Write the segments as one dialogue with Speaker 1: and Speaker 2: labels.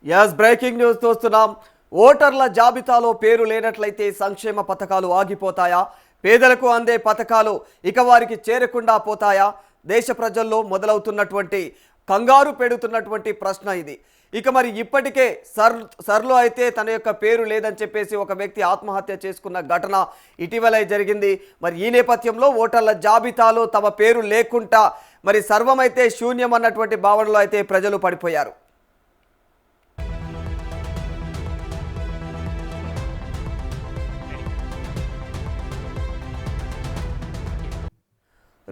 Speaker 1: Yes breaking news చూస్తున్నాం. ఓటర్ల జాబితాలో పేరు లేనట్లయితే సంక్షేమ పథకాలు ఆగిపోతాయా? పేదలకు అందే పథకాలు ఇక వారికి చేరకుండా పోతాయా? దేశ ప్రజల్లో మొదలవుతున్నటువంటి కంగారు పెడుతున్నటువంటి ప్రశ్న ఇది. ఇక మరి ఇప్పటికే సర్లో అయితే తన యొక్క పేరు లేదని చెప్పేసి ఒక వ్యక్తి ఆత్మహత్య చేసుకున్న ఘటన ఇటీవలే జరిగింది. మరి ఈ నేపథ్యంలో ఓటర్ల జాబితాలో తమ పేరు లేకుండా మరి సర్వమైతే శూన్యం అన్నటువంటి భావనలో అయితే ప్రజలు పడిపోయారు.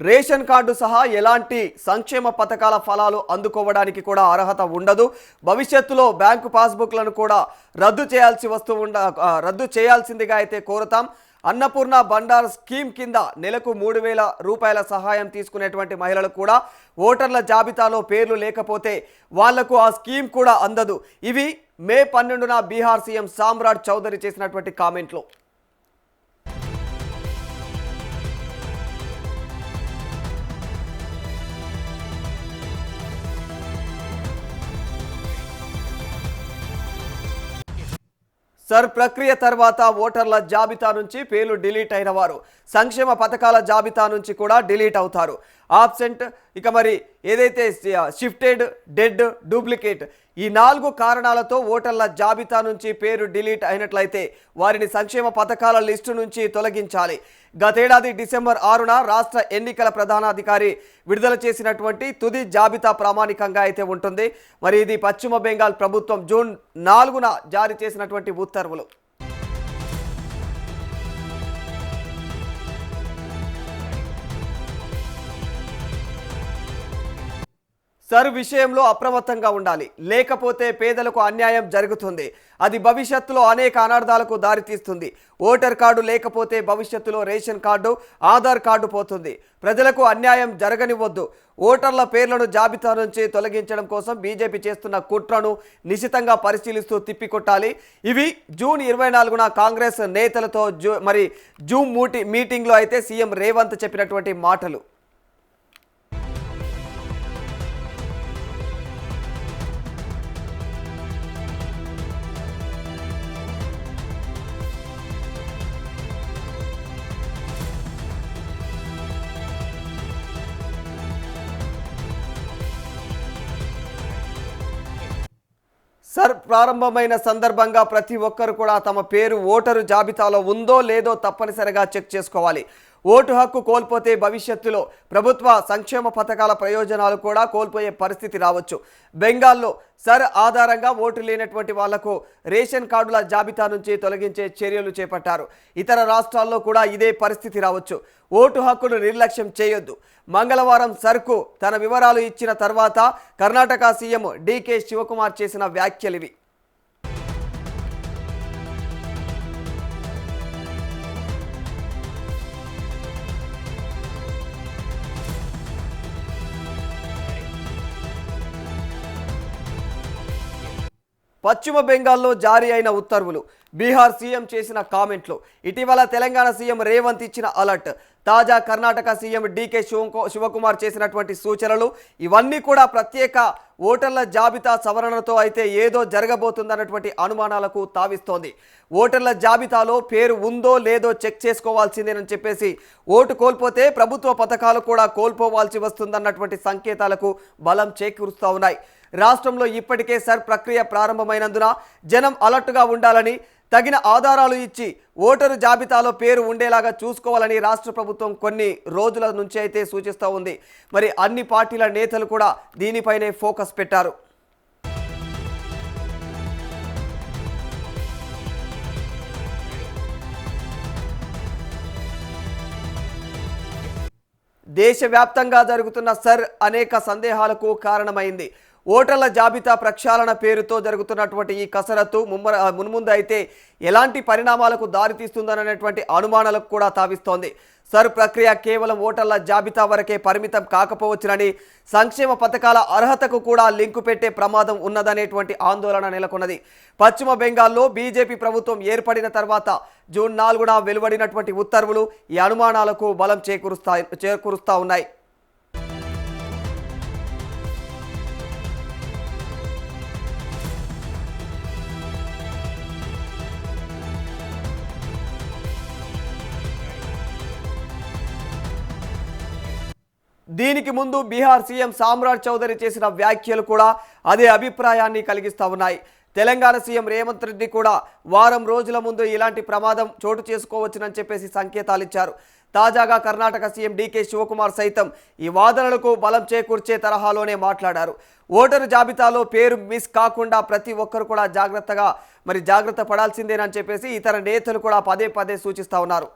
Speaker 1: రేషన్ కార్డు సహా ఎలాంటి సంక్షేమ పథకాల ఫలాలు అందుకోవడానికి కూడా అర్హత ఉండదు. భవిష్యత్తులో బ్యాంకు పాస్బుక్లను కూడా రద్దు చేయాల్సిందిగా అయితే కోరుతాం. అన్నపూర్ణ బండార్ స్కీమ్ కింద నెలకు 3,000 రూపాయల సహాయం తీసుకునేటువంటి మహిళలు కూడా ఓటర్ల జాబితాలో పేర్లు లేకపోతే వాళ్లకు ఆ స్కీమ్ కూడా అందదు. ఇవి మే 12న బీహార్ సీఎం సామ్రాట్ చౌదరి చేసినటువంటి కామెంట్లు. ప్రక్రియ తర్వాత ఓటర్ల జాబితా నుంచి పేర్లు డిలీట్ అయిన వారు సంక్షేమ పథకాల జాబితా నుంచి కూడా డిలీట్ అవుతారు. ఆబ్సెంట్, ఇక మరి ఏదైతే షిఫ్టెడ్, డెడ్, డూప్లికేట్ ఈ 4 కారణాలతో ఓటర్ల జాబితా నుంచి పేరు డిలీట్ అయినట్లయితే వారిని సంక్షేమ పథకాల లిస్టు నుంచి తొలగించాలి. గతేడాది డిసెంబర్ 6న రాష్ట్ర ఎన్నికల ప్రధానాధికారి విడుదల చేసినటువంటి తుది జాబితా ప్రామాణికంగా అయితే ఉంటుంది. మరి ఇది పశ్చిమ బెంగాల్ ప్రభుత్వం జూన్ 4న జారీ చేసినటువంటి ఉత్తర్వులు. విషయంలో అప్రమత్తంగా ఉండాలి, లేకపోతే పేదలకు అన్యాయం జరుగుతుంది. అది భవిష్యత్తులో అనేక అనర్థాలకు దారితీస్తుంది. ఓటర్ కార్డు లేకపోతే భవిష్యత్తులో రేషన్ కార్డు, ఆధార్ కార్డు పోతుంది. ప్రజలకు అన్యాయం జరగనివ్వద్దు. ఓటర్ల పేర్లను జాబితా నుంచి తొలగించడం కోసం బీజేపీ చేస్తున్న కుట్రను నిశితంగా పరిశీలిస్తూ తిప్పికొట్టాలి. ఇవి జూన్ 24న కాంగ్రెస్ నేతలతో జూమ్ మీటింగ్లో అయితే సీఎం రేవంత్ చెప్పినటువంటి మాటలు. ప్రారంభమైన సందర్భంగా ప్రతి ఒక్కరు కూడా తమ పేరు ఓటరు జాబితాలో ఉందో లేదో తప్పనిసరిగా చెక్ చేసుకోవాలి. ఓటు హక్కు కోల్పోతే భవిష్యత్తులో ప్రభుత్వ సంక్షేమ పథకాల ప్రయోజనాలు కూడా కోల్పోయే పరిస్థితి రావచ్చు. బెంగాల్లో ఆధారంగా ఓటు లేనటువంటి వాళ్లకు రేషన్ కార్డుల జాబితా నుంచి తొలగించే చర్యలు చేపట్టారు. ఇతర రాష్ట్రాల్లో కూడా ఇదే పరిస్థితి రావచ్చు. ఓటు హక్కును నిర్లక్ష్యం చేయొద్దు. మంగళవారం తన వివరాలు ఇచ్చిన తర్వాత కర్ణాటక సీఎం డీకే శివకుమార్ చేసిన వ్యాఖ్యలివి. పశ్చిమ బెంగాల్లో జారీ అయిన ఉత్తర్వులు, బీహార్ సీఎం చేసిన కామెంట్లు, ఇటీవల తెలంగాణ సీఎం రేవంత్ ఇచ్చిన అలర్ట్, తాజా కర్ణాటక సీఎం డీకే శివకుమార్ చేసినటువంటి సూచనలు ఇవన్నీ కూడా ప్రత్యేక ఓటర్ల జాబితా సవరణతో అయితే ఏదో జరగబోతుందన్నటువంటి అనుమానాలకు తావిస్తోంది. ఓటర్ల జాబితాలో పేరు ఉందో లేదో చెక్ చేసుకోవాల్సిందేనని చెప్పేసి ఓటు కోల్పోతే ప్రభుత్వ పథకాలు కూడా కోల్పోవాల్సి వస్తుందన్నటువంటి సంకేతాలకు బలం చేకూరుస్తూ ఉన్నాయి. రాష్ట్రంలో ఇప్పటికే ప్రక్రియ ప్రారంభమైనందున జనం అలర్ట్గా ఉండాలని, తగిన ఆధారాలు ఇచ్చి ఓటరు జాబితాలో పేరు ఉండేలాగా చూసుకోవాలని రాష్ట్ర ప్రభుత్వం కొన్ని రోజుల నుంచి అయితే సూచిస్తూ ఉంది. మరి అన్ని పార్టీల నేతలు కూడా దీనిపైనే ఫోకస్ పెట్టారు. దేశవ్యాప్తంగా జరుగుతున్న అనేక సందేహాలకు కారణమైంది. ఓటర్ల జాబితా ప్రక్షాళన పేరుతో జరుగుతున్నటువంటి ఈ కసరత్తు మున్ముందు అయితే ఎలాంటి పరిణామాలకు దారితీస్తుందనేటువంటి అనుమానాలకు కూడా తావిస్తోంది. ప్రక్రియ కేవలం ఓటర్ల జాబితా వరకే పరిమితం కాకపోవచ్చునని, సంక్షేమ పథకాల అర్హతకు కూడా లింకు పెట్టే ప్రమాదం ఉన్నదనేటువంటి ఆందోళన నెలకొన్నది. పశ్చిమ బెంగాల్లో బీజేపీ ప్రభుత్వం ఏర్పడిన తర్వాత జూన్ 4న వెలువడినటువంటి ఉత్తర్వులు ఈ అనుమానాలకు బలం చేకూరుస్తా ఉన్నాయి. దీనికి ముందు బీహార్ సీఎం సామ్రాట్ చౌదరి చేసిన వ్యాఖ్యలు కూడా అదే అభిప్రాయాన్ని కలిగిస్తా ఉన్నాయి. తెలంగాణ సీఎం రేవంత్ రెడ్డి కూడా వారం రోజుల ముందు ఇలాంటి ప్రమాదం చోటు చేసుకోవచ్చునని చెప్పేసి సంకేతాలు ఇచ్చారు. తాజాగా కర్ణాటక సీఎం డీకే శివకుమార్ సైతం ఈ వాదనలకు బలం చేకూర్చే తరహాలోనే మాట్లాడారు. ఓటరు జాబితాలో పేరు మిస్ కాకుండా ప్రతి ఒక్కరు కూడా జాగ్రత్త పడాల్సిందేనని చెప్పేసి ఇతర నేతలు కూడా పదే పదే సూచిస్తా ఉన్నారు.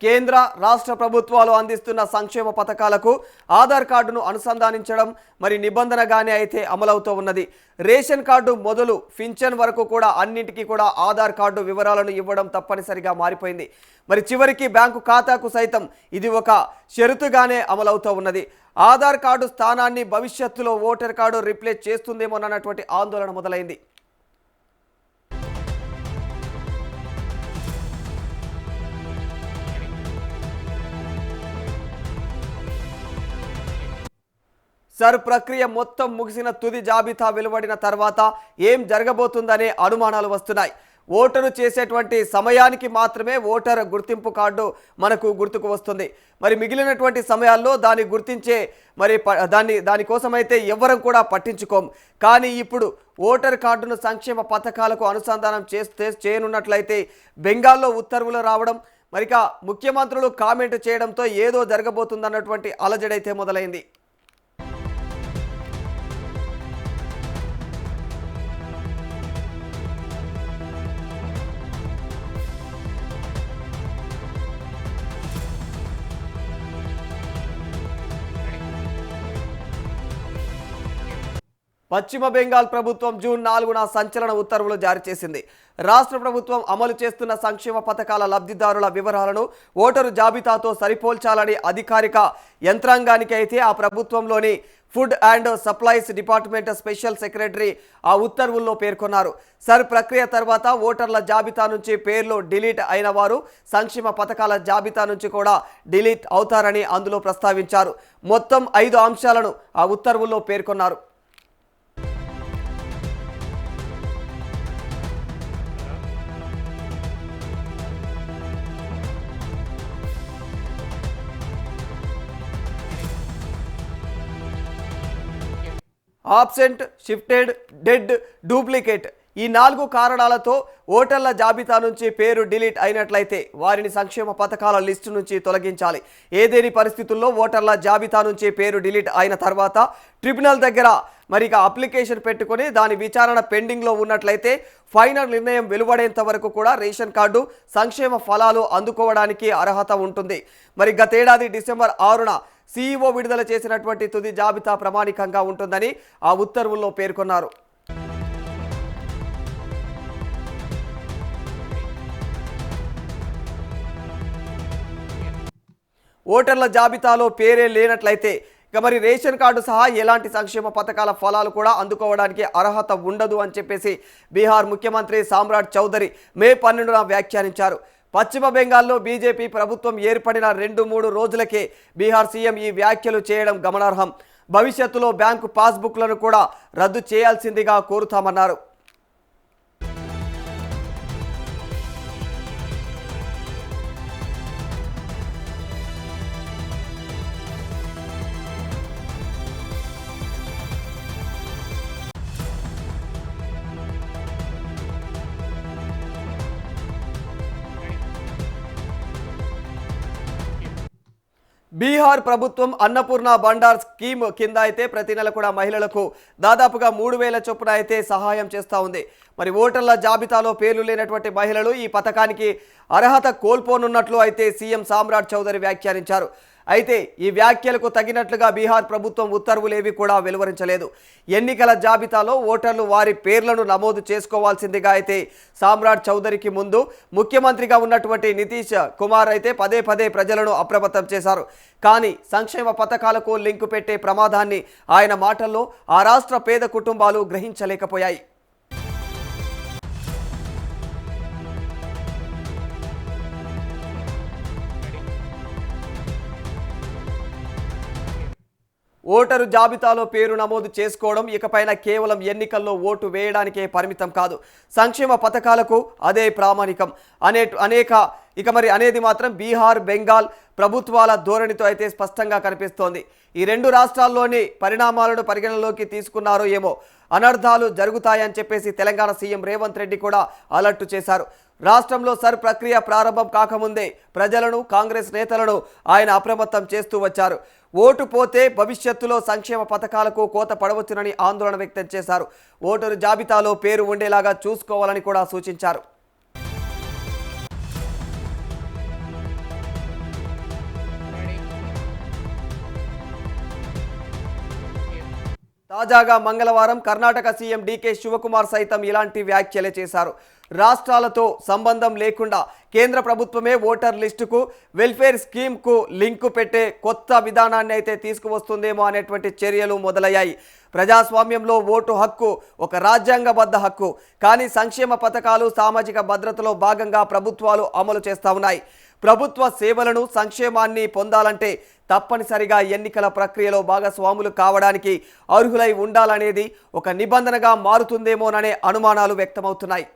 Speaker 1: కేంద్ర రాష్ట్ర ప్రభుత్వాలు అందిస్తున్న సంక్షేమ పథకాలకు ఆధార్ కార్డును అనుసంధానించడం నిబంధనగానే అయితే అమలవుతూ ఉన్నది. రేషన్ కార్డు మొదలు పింఛన్ వరకు కూడా అన్నింటికీ కూడా ఆధార్ కార్డు వివరాలను ఇవ్వడం తప్పనిసరిగా మారిపోయింది. చివరికి బ్యాంకు ఖాతాకు సైతం ఇది ఒక షరతుగానే అమలవుతూ ఉన్నది. ఆధార్ కార్డు స్థానాన్ని భవిష్యత్తులో ఓటర్ కార్డు రీప్లేస్ చేస్తుందేమోనన్నటువంటి ఆందోళన మొదలైంది. సర్ ప్రక్రియ మొత్తం ముగిసిన తుది జాబితా వెలువడిన తర్వాత ఏం జరగబోతుందనే అనుమానాలు వస్తున్నాయి. ఓటరు చేసేటువంటి సమయానికి మాత్రమే ఓటర్ గుర్తింపు కార్డు మనకు గుర్తుకు వస్తుంది. మిగిలినటువంటి సమయాల్లో దాన్ని గుర్తించే దానికోసమైతే ఎవరం కూడా పట్టించుకోం. కానీ ఇప్పుడు ఓటర్ కార్డును సంక్షేమ పథకాలకు అనుసంధానం చేయనున్నట్లయితే బెంగాల్లో ఉత్తర్వులు రావడం ముఖ్యమంత్రులు కామెంట్ చేయడంతో ఏదో జరగబోతుందన్నటువంటి అలజడైతే మొదలైంది. పశ్చిమ బెంగాల్ ప్రభుత్వం జూన్ 4న సంచలన ఉత్తర్వులు జారీ చేసింది. రాష్ట్ర ప్రభుత్వం అమలు చేస్తున్న సంక్షేమ పథకాల లబ్ధిదారుల వివరాలను ఓటరు జాబితాతో సరిపోల్చాలని అధికారిక యంత్రాంగానికి అయితే ఆ ప్రభుత్వంలోని food and supplies department special secretary ఆ ఉత్తర్వుల్లో పేర్కొన్నారు. సర్ ప్రక్రియ తర్వాత ఓటర్ల జాబితా నుంచి పేర్లు డిలీట్ అయిన వారు సంక్షేమ పథకాల జాబితా నుంచి కూడా డిలీట్ అవుతారని అందులో ప్రస్తావించారు. మొత్తం 5 అంశాలను ఆ ఉత్తర్వుల్లో పేర్కొన్నారు. ఆబ్సెంట్, షిఫ్టెడ్, డెడ్, డూప్లికేట్ ఈ 4 కారణాలతో ఓటర్ల జాబితా నుంచి పేరు డిలీట్ అయినట్లయితే వారిని సంక్షేమ పథకాల లిస్టు నుంచి తొలగించాలి. ఏదేని పరిస్థితుల్లో ఓటర్ల జాబితా నుంచి పేరు డిలీట్ అయిన తర్వాత ట్రిబ్యునల్ దగ్గర అప్లికేషన్ పెట్టుకొని దాని విచారణ పెండింగ్లో ఉన్నట్లయితే ఫైనల్ నిర్ణయం వెలువడేంత వరకు కూడా రేషన్ కార్డు సంక్షేమ ఫలాలు అందుకోవడానికి అర్హత ఉంటుంది. గతేడాది డిసెంబర్ 6న సీఈఓ విడుదల చేసినటువంటి తుది జాబితా ప్రామాణికంగా ఉంటుందని ఆ ఉత్తర్వుల్లో పేర్కొన్నారు. ఓటర్ల జాబితాలో పేరే లేనట్లయితే రేషన్ కార్డు సహా ఎలాంటి సంక్షేమ పథకాల ఫలాలు కూడా అందుకోవడానికి అర్హత ఉండదు అని చెప్పేసి బీహార్ ముఖ్యమంత్రి సామ్రాట్ చౌదరి మే 12న వ్యాఖ్యానించారు. పశ్చిమ బెంగాల్లో బీజేపీ ప్రభుత్వం ఏర్పడిన 2-3 రోజులకే బీహార్ సీఎం ఈ వ్యాఖ్యలు చేయడం గమనార్హం. భవిష్యత్తులో బ్యాంకు పాస్బుక్లను కూడా రద్దు చేయాల్సిందిగా కోరుతామన్నారు. బీహార్ ప్రభుత్వం అన్నపూర్ణ బండార్ స్కీమ్ కింద అయితే ప్రతి నెల కూడా మహిళలకు దాదాపుగా 3000 చొప్పున అయితే సహాయం చేస్తూ ఉంది. ఓటర్ల జాబితాలో పేర్లు లేనటువంటి మహిళలు ఈ పథకానికి అర్హత కోల్పోనున్నట్లు అయితే సీఎం సామ్రాట్ చౌదరి వ్యాఖ్యానించారు. అయితే ఈ వ్యాఖ్యలకు తగినట్లుగా బీహార్ ప్రభుత్వం ఉత్తర్వులేవి కూడా వెలువరించలేదు. ఎన్నికల జాబితాలో ఓటర్లు వారి పేర్లను నమోదు చేసుకోవాల్సిందిగా అయితే సామ్రాట్ చౌదరికి ముందు ముఖ్యమంత్రిగా ఉన్నటువంటి నితీష్ కుమార్ అయితే పదే పదే ప్రజలను అప్రమత్తం చేశారు. కానీ సంక్షేమ పథకాలకు లింకు పెట్టే ప్రమాదాన్ని ఆయన మాటల్లో ఆ రాష్ట్ర పేద కుటుంబాలు గ్రహించలేకపోయాయి. ఓటరు జాబితాలో పేరు నమోదు చేసుకోవడం ఇకపైన కేవలం ఎన్నికల్లో ఓటు వేయడానికే పరిమితం కాదు, సంక్షేమ పథకాలకు అదే ప్రామాణికం అనేది మాత్రం బీహార్, బెంగాల్ ప్రభుత్వాల ధోరణితో అయితే స్పష్టంగా కనిపిస్తోంది. ఈ రెండు రాష్ట్రాల్లోని పరిణామాలను పరిగణలోకి తీసుకున్నారో ఏమో అనర్థాలు జరుగుతాయని చెప్పేసి తెలంగాణ సీఎం రేవంత్ రెడ్డి కూడా అలర్ట్ చేశారు. రాష్ట్రంలో సర్ ప్రక్రియ ప్రారంభం కాకముందే ప్రజలను, కాంగ్రెస్ నేతలను ఆయన అప్రమత్తం చేస్తూ వచ్చారు. ఓటు పోతే భవిష్యత్తులో సంక్షేమ పథకాలకు కోత పడవచ్చునని ఆందోళన వ్యక్తం చేశారు. ఓటరు జాబితాలో పేరు ఉండేలాగా చూసుకోవాలని కూడా సూచించారు. తాజాగా మంగళవారం కర్ణాటక సీఎం డీకే శివకుమార్ సైతం ఇలాంటి వ్యాఖ్యలే చేశారు. రాష్ట్రాలతో సంబంధం లేకుండా కేంద్ర ప్రభుత్వమే ఓటర్ లిస్టుకు, వెల్ఫేర్ స్కీమ్కు లింకు పెట్టే కొత్త విధానాన్ని అయితే తీసుకువస్తుందేమో అనేటువంటి చర్యలు మొదలయ్యాయి. ప్రజాస్వామ్యంలో ఓటు హక్కు ఒక రాజ్యాంగబద్ధ హక్కు, కానీ సంక్షేమ పథకాలు సామాజిక భద్రతలో భాగంగా ప్రభుత్వాలు అమలు చేస్తూ ఉన్నాయి. ప్రభుత్వ సేవలను, సంక్షేమాన్ని పొందాలంటే తప్పనిసరిగా ఎన్నికల ప్రక్రియలో భాగస్వాములు కావడానికి అర్హులై ఉండాలనేది ఒక నిబంధనగా మారుతుందేమోననే అనుమానాలు వ్యక్తమవుతున్నాయి.